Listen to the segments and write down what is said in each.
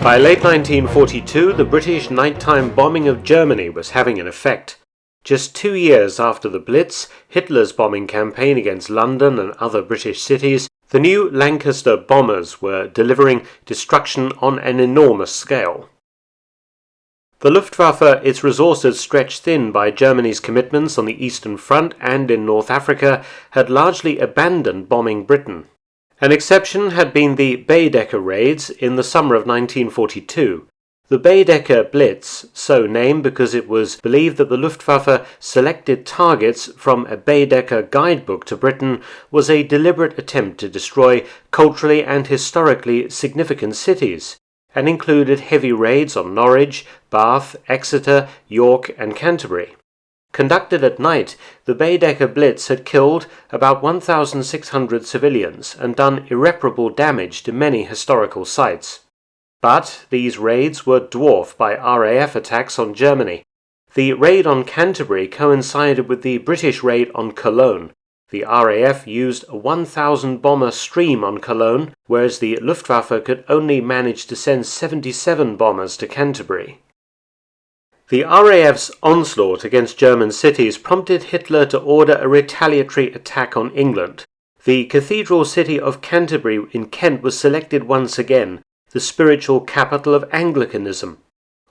By late 1942, the British nighttime bombing of Germany was having an effect. Just 2 years after the Blitz, Hitler's bombing campaign against London and other British cities, the new Lancaster bombers were delivering destruction on an enormous scale. The Luftwaffe, its resources stretched thin by Germany's commitments on the Eastern Front and in North Africa, had largely abandoned bombing Britain. An exception had been the Baedeker raids in the summer of 1942. The Baedeker Blitz, so named because it was believed that the Luftwaffe selected targets from a Baedeker guidebook to Britain, was a deliberate attempt to destroy culturally and historically significant cities, and included heavy raids on Norwich, Bath, Exeter, York and Canterbury. Conducted at night, the Baedeker Blitz had killed about 1,600 civilians and done irreparable damage to many historical sites. But these raids were dwarfed by RAF attacks on Germany. The raid on Canterbury coincided with the British raid on Cologne. The RAF used a 1,000-bomber stream on Cologne, whereas the Luftwaffe could only manage to send 77 bombers to Canterbury. The RAF's onslaught against German cities prompted Hitler to order a retaliatory attack on England. The cathedral city of Canterbury in Kent was selected once again, the spiritual capital of Anglicanism.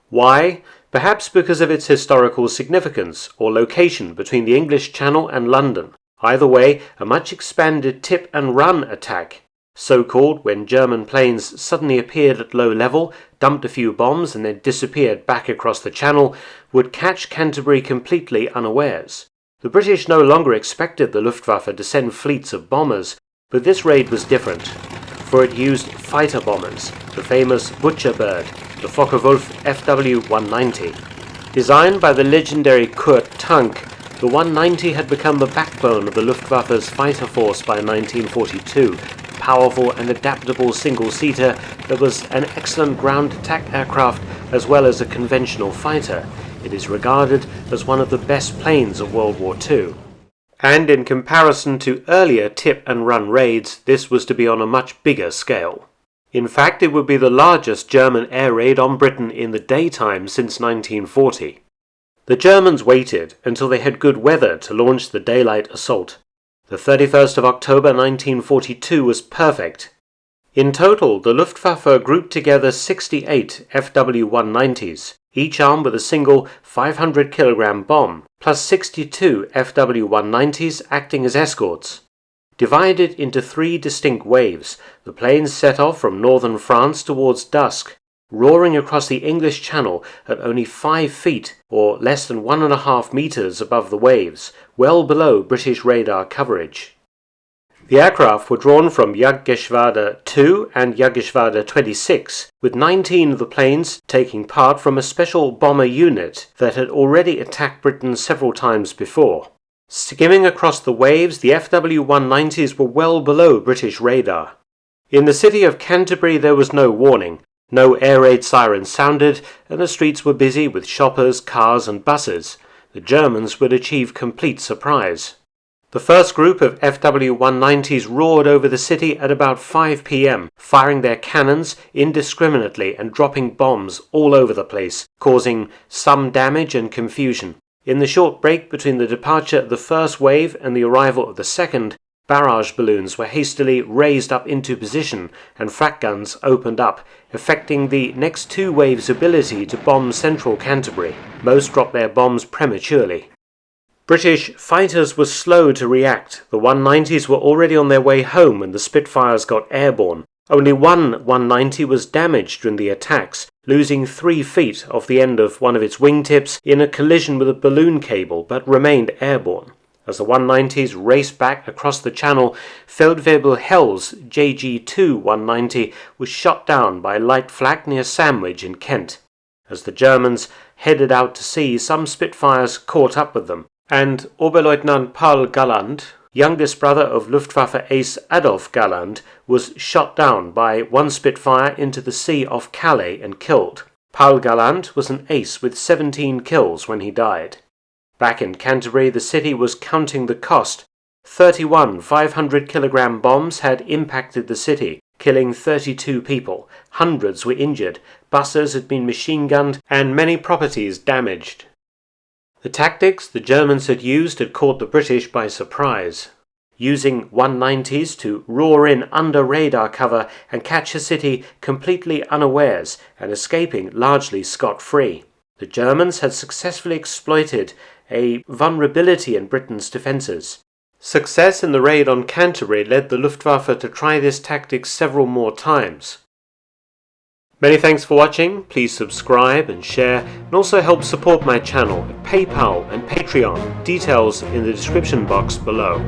Why? Perhaps because of its historical significance or location between the English Channel and London. Either way, a much expanded tip-and-run attack, so-called when German planes suddenly appeared at low level, dumped a few bombs and then disappeared back across the Channel, would catch Canterbury completely unawares. The British no longer expected the Luftwaffe to send fleets of bombers, but this raid was different, for it used fighter bombers, the famous Butcher Bird, the Focke-Wulf Fw 190. Designed by the legendary Kurt Tank, the 190 had become the backbone of the Luftwaffe's fighter force by 1942, a powerful and adaptable single-seater that was an excellent ground attack aircraft as well as a conventional fighter. It is regarded as one of the best planes of World War II. And in comparison to earlier tip-and-run raids, this was to be on a much bigger scale. In fact, it would be the largest German air raid on Britain in the daytime since 1940. The Germans waited until they had good weather to launch the daylight assault. The 31st of October 1942 was perfect. In total, the Luftwaffe grouped together 68 Fw-190s, each armed with a single 500-kilogram bomb, plus 62 Fw-190s acting as escorts. Divided into 3 distinct waves, the planes set off from northern France towards dusk, roaring across the English Channel at only 5 feet, or less than 1.5 meters above the waves, well below British radar coverage. The aircraft were drawn from Jagdgeschwader 2 and Jagdgeschwader 26, with 19 of the planes taking part from a special bomber unit that had already attacked Britain several times before. Skimming across the waves, the Fw-190s were well below British radar. In the city of Canterbury there was no warning. No air raid sirens sounded, and the streets were busy with shoppers, cars and buses. The Germans would achieve complete surprise. The first group of Fw-190s roared over the city at about 5 p.m., firing their cannons indiscriminately and dropping bombs all over the place, causing some damage and confusion. In the short break between the departure of the first wave and the arrival of the second, barrage balloons were hastily raised up into position and flak guns opened up, affecting the next 2 waves' ability to bomb central Canterbury. Most dropped their bombs prematurely. British fighters were slow to react. The 190s were already on their way home when the Spitfires got airborne. Only one 190 was damaged during the attacks, losing 3 feet off the end of one of its wingtips in a collision with a balloon cable, but remained airborne. As the 190s raced back across the Channel, Feldwebel Hell's JG-2 190 was shot down by light flak near Sandwich in Kent. As the Germans headed out to sea, some Spitfires caught up with them, and Oberleutnant Paul Galland, youngest brother of Luftwaffe ace Adolf Galland, was shot down by one Spitfire into the sea off Calais and killed. Paul Galland was an ace with 17 kills when he died. Back in Canterbury, the city was counting the cost. 31 500-kilogram bombs had impacted the city, killing 32 people. Hundreds were injured, buses had been machine-gunned, and many properties damaged. The tactics the Germans had used had caught the British by surprise. Using 190s to roar in under radar cover and catch a city completely unawares and escaping largely scot-free. The Germans had successfully exploited a vulnerability in Britain's defences. Success in the raid on Canterbury led the Luftwaffe to try this tactic several more times. Many thanks for watching. Please subscribe and share, and also help support my channel at PayPal and Patreon. Details in the description box below.